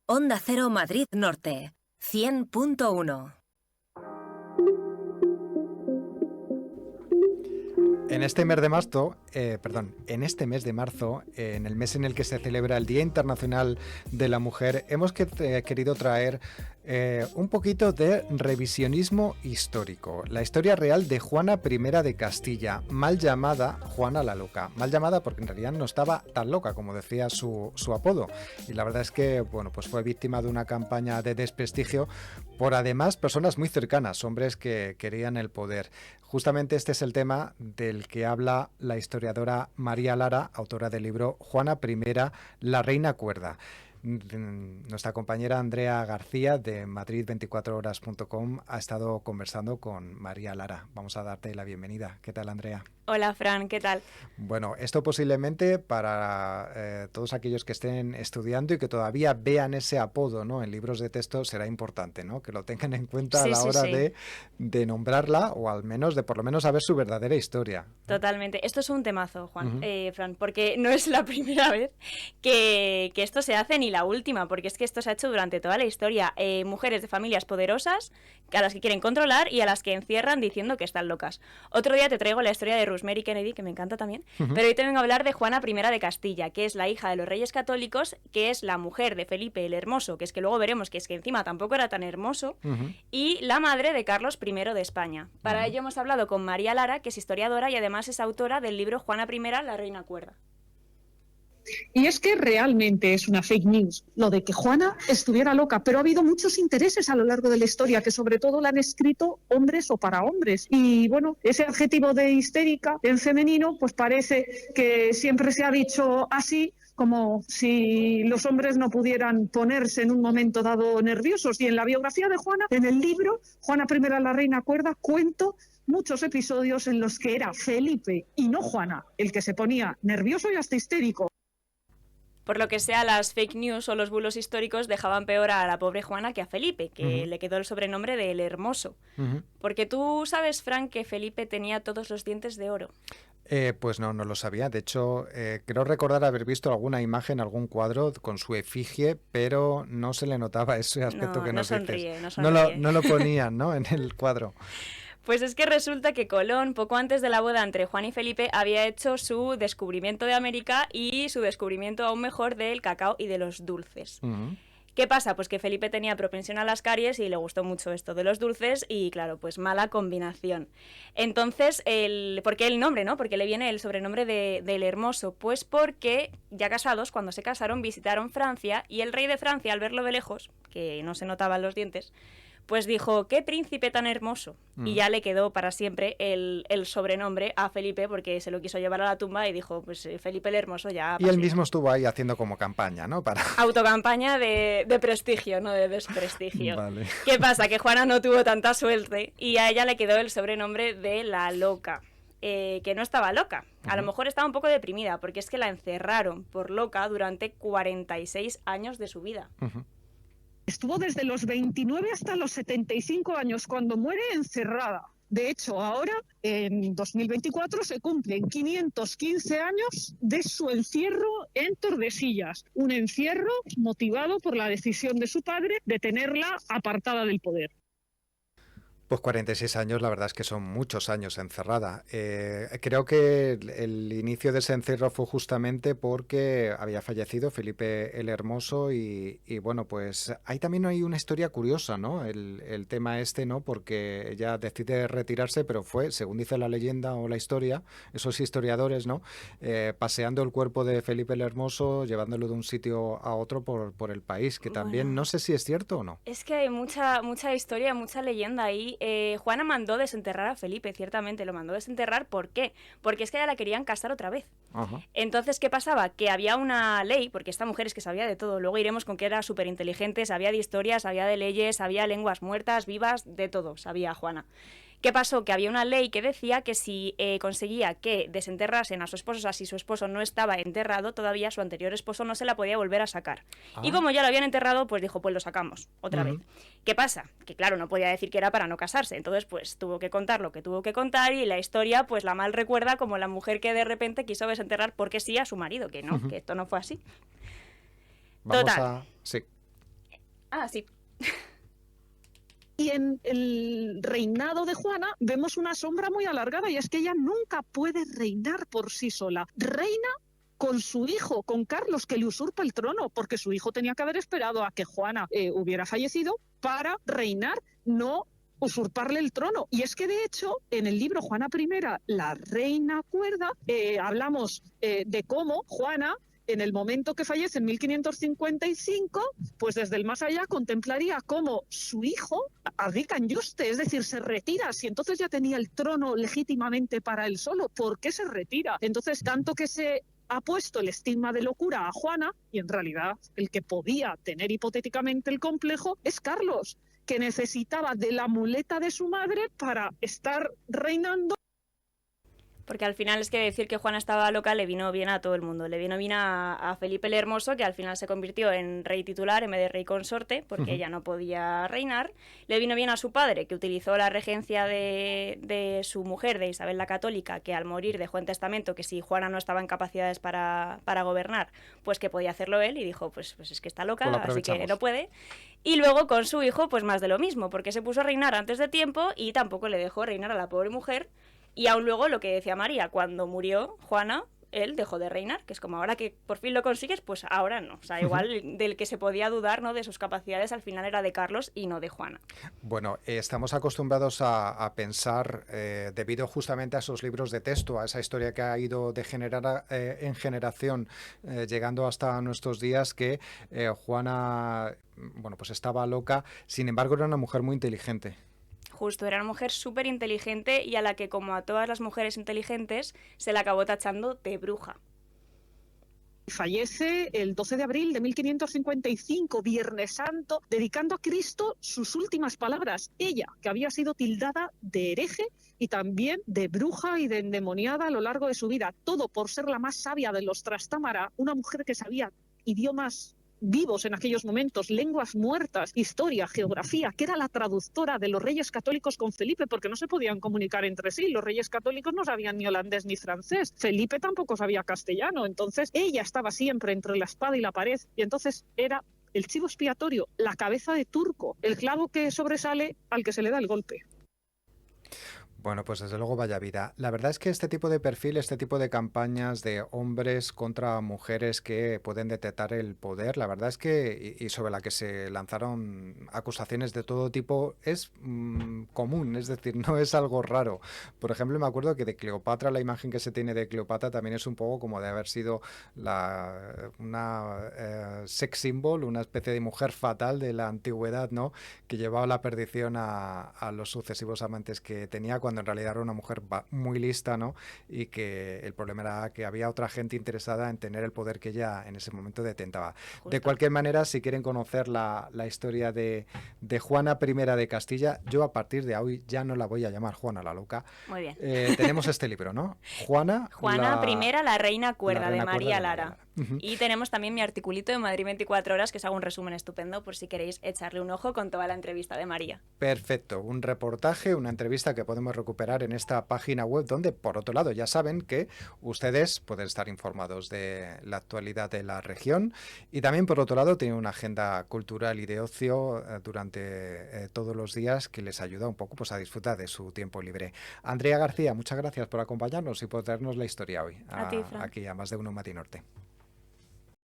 Onda Cero Madrid Norte, 100.1. En este mes de marzo, en el mes en el que se celebra el Día Internacional de la Mujer, hemos querido traer un poquito de revisionismo histórico. La historia real de Juana I de Castilla, mal llamada Juana la Loca. Mal llamada porque en realidad no estaba tan loca como decía su apodo. Y la verdad es que pues fue víctima de una campaña de desprestigio por además personas muy cercanas, hombres que querían el poder. Justamente este es el tema del que habla la historiadora María Lara, autora del libro Juana I, la Reina Cuerda. Nuestra compañera Andrea García de Madrid24horas.com ha estado conversando con María Lara. Vamos a darte la bienvenida. ¿Qué tal, Andrea? Hola, Fran, ¿qué tal? Bueno, esto posiblemente para todos aquellos que estén estudiando y que todavía vean ese apodo, ¿no?, en libros de texto será importante, ¿no?, que lo tengan en cuenta a la hora de nombrarla o al menos de por lo menos saber su verdadera historia. Totalmente. Esto es un temazo, Juan, Fran, porque no es la primera vez que esto se hace ni la última, porque es que esto se ha hecho durante toda la historia. Mujeres de familias poderosas a las que quieren controlar y a las que encierran diciendo que están locas. Otro día te traigo la historia de Rosemary Kennedy, que me encanta también, pero hoy te vengo a hablar de Juana I de Castilla, que es la hija de los reyes católicos, que es la mujer de Felipe el Hermoso, que es que luego veremos que es que encima tampoco era tan hermoso, y la madre de Carlos I de España. Para ello hemos hablado con María Lara, que es historiadora y además es autora del libro Juana I, la Reina Cuerda. Y es que realmente es una fake news lo de que Juana estuviera loca, pero ha habido muchos intereses a lo largo de la historia que sobre todo la han escrito hombres o para hombres. Y bueno, ese adjetivo de histérica en femenino pues parece que siempre se ha dicho así, como si los hombres no pudieran ponerse en un momento dado nerviosos. Y en la biografía de Juana, en el libro Juana I, la Reina Cuerda, cuento muchos episodios en los que era Felipe y no Juana el que se ponía nervioso y hasta histérico. Por lo que sea, las fake news o los bulos históricos dejaban peor a la pobre Juana que a Felipe, que le quedó el sobrenombre de El Hermoso. Porque tú sabes, Frank, que Felipe tenía todos los dientes de oro. Pues no lo sabía. De hecho, creo recordar haber visto alguna imagen, algún cuadro con su efigie, pero no se le notaba ese aspecto que nos sonríe, dices. No sonríe. No lo ponían, ¿no?, en el cuadro. Pues es que resulta que Colón, poco antes de la boda entre Juan y Felipe, había hecho su descubrimiento de América y su descubrimiento aún mejor del cacao y de los dulces. ¿Qué pasa? Pues que Felipe tenía propensión a las caries y le gustó mucho esto de los dulces y, claro, pues mala combinación. Entonces, ¿por qué el nombre, no? ¿Por qué le viene el sobrenombre del Hermoso? Pues porque, ya casados, cuando se casaron, visitaron Francia y el rey de Francia, al verlo de lejos, que no se notaban los dientes, pues dijo, ¡qué príncipe tan hermoso! Y ya le quedó para siempre el sobrenombre a Felipe porque se lo quiso llevar a la tumba y dijo, pues Felipe el Hermoso ya... Y él mismo estuvo ahí haciendo como campaña, ¿no? Autocampaña de prestigio, no de desprestigio. Vale. ¿Qué pasa? Que Juana no tuvo tanta suerte y a ella le quedó el sobrenombre de la loca. Que no estaba loca, a lo mejor estaba un poco deprimida porque es que la encerraron por loca durante 46 años de su vida. Estuvo desde los 29 hasta los 75 años, cuando muere encerrada. De hecho, ahora, en 2024, se cumplen 515 años de su encierro en Tordesillas. Un encierro motivado por la decisión de su padre de tenerla apartada del poder. Pues 46 años, la verdad es que son muchos años encerrada. Creo que el inicio de ese encierro fue justamente porque había fallecido Felipe el Hermoso y bueno, pues ahí también hay una historia curiosa, ¿no? El tema este, ¿no? Porque ella decide retirarse, pero fue, según dice la leyenda o la historia, esos historiadores, ¿no? Paseando el cuerpo de Felipe el Hermoso, llevándolo de un sitio a otro por el país, que también no sé si es cierto o no. Es que hay mucha historia, mucha leyenda ahí. Juana mandó desenterrar a Felipe, ciertamente, lo mandó desenterrar. ¿Por qué? Porque es que a ella la querían casar otra vez. Entonces, ¿qué pasaba? Que había una ley, porque esta mujer es que sabía de todo, luego iremos con que era súper inteligente, sabía de historia, sabía de leyes, sabía lenguas muertas, vivas, de todo, sabía Juana. ¿Qué pasó? Que había una ley que decía que si conseguía que desenterrasen a su esposo, o sea, si su esposo no estaba enterrado, todavía su anterior esposo no se la podía volver a sacar. Y como ya lo habían enterrado, pues dijo, pues lo sacamos otra vez. ¿Qué pasa? Que claro, no podía decir que era para no casarse, entonces pues tuvo que contar lo que tuvo que contar y la historia pues la mal recuerda como la mujer que de repente quiso desenterrar porque sí a su marido, que no, que esto no fue así. Vamos Total. a... Sí. Ah, sí. Y en el reinado de Juana vemos una sombra muy alargada, y es que ella nunca puede reinar por sí sola. Reina con su hijo, con Carlos, que le usurpa el trono, porque su hijo tenía que haber esperado a que Juana hubiera fallecido para reinar, no usurparle el trono. Y es que, de hecho, en el libro Juana I, la reina cuerda, hablamos de cómo Juana, en el momento que fallece en 1555, pues desde el más allá contemplaría cómo su hijo abdica en yuste, es decir, se retira. Si entonces ya tenía el trono legítimamente para él solo, ¿por qué se retira? Entonces, tanto que se ha puesto el estigma de locura a Juana, y en realidad el que podía tener hipotéticamente el complejo es Carlos, que necesitaba de la muleta de su madre para estar reinando. Porque al final es que decir que Juana estaba loca le vino bien a todo el mundo. Le vino bien a Felipe el Hermoso, que al final se convirtió en rey titular en vez de rey consorte, porque ella no podía reinar. Le vino bien a su padre, que utilizó la regencia de su mujer, de Isabel la Católica, que al morir dejó en testamento que si Juana no estaba en capacidades para gobernar, pues que podía hacerlo él, y dijo, pues es que está loca, así que no puede. Y luego con su hijo, pues más de lo mismo, porque se puso a reinar antes de tiempo y tampoco le dejó reinar a la pobre mujer. Y aún luego, lo que decía María, cuando murió Juana, él dejó de reinar, que es como ahora que por fin lo consigues, pues ahora no. O sea, igual del que se podía dudar, ¿no?, de sus capacidades, al final era de Carlos y no de Juana. Bueno, estamos acostumbrados a pensar, debido justamente a esos libros de texto, a esa historia que ha ido de en generación, llegando hasta nuestros días, que Juana, bueno, pues estaba loca, sin embargo era una mujer muy inteligente. Justo, era una mujer súper inteligente y a la que, como a todas las mujeres inteligentes, se la acabó tachando de bruja. Fallece el 12 de abril de 1555, Viernes Santo, dedicando a Cristo sus últimas palabras. Ella, que había sido tildada de hereje y también de bruja y de endemoniada a lo largo de su vida, todo por ser la más sabia de los Trastámara, una mujer que sabía idiomas vivos en aquellos momentos, lenguas muertas, historia, geografía, que era la traductora de los reyes católicos con Felipe, porque no se podían comunicar entre sí. Los reyes católicos no sabían ni holandés ni francés. Felipe tampoco sabía castellano. Entonces ella estaba siempre entre la espada y la pared, y entonces era el chivo expiatorio, la cabeza de turco, el clavo que sobresale al que se le da el golpe. Bueno, pues desde luego vaya vida. La verdad es que este tipo de perfil, este tipo de campañas de hombres contra mujeres que pueden detectar el poder, la verdad es que, y sobre la que se lanzaron acusaciones de todo tipo, es común, es decir, no es algo raro. Por ejemplo, me acuerdo que de Cleopatra, la imagen que se tiene de Cleopatra también es un poco como de haber sido una sex symbol, una especie de mujer fatal de la antigüedad, ¿no?, que llevaba la perdición a los sucesivos amantes que tenía, cuando en realidad era una mujer muy lista, ¿no?, y que el problema era que había otra gente interesada en tener el poder que ella en ese momento detentaba. Justo. De cualquier manera, si quieren conocer la historia de Juana I de Castilla, yo a partir de hoy ya no la voy a llamar Juana la Loca. Muy bien. Tenemos este libro, ¿no? Juana I, la reina cuerda, de María Lara. Uh-huh. Y tenemos también mi articulito de Madrid 24 horas, que os hago un resumen estupendo por si queréis echarle un ojo con toda la entrevista de María. Perfecto, un reportaje, una entrevista que podemos recuperar en esta página web, donde, por otro lado, ya saben que ustedes pueden estar informados de la actualidad de la región, y también, por otro lado, tienen una agenda cultural y de ocio durante todos los días, que les ayuda un poco, pues, a disfrutar de su tiempo libre. Andrea García, muchas gracias por acompañarnos y por traernos la historia hoy a ti, Fran. Aquí a Más de Uno Matinorte.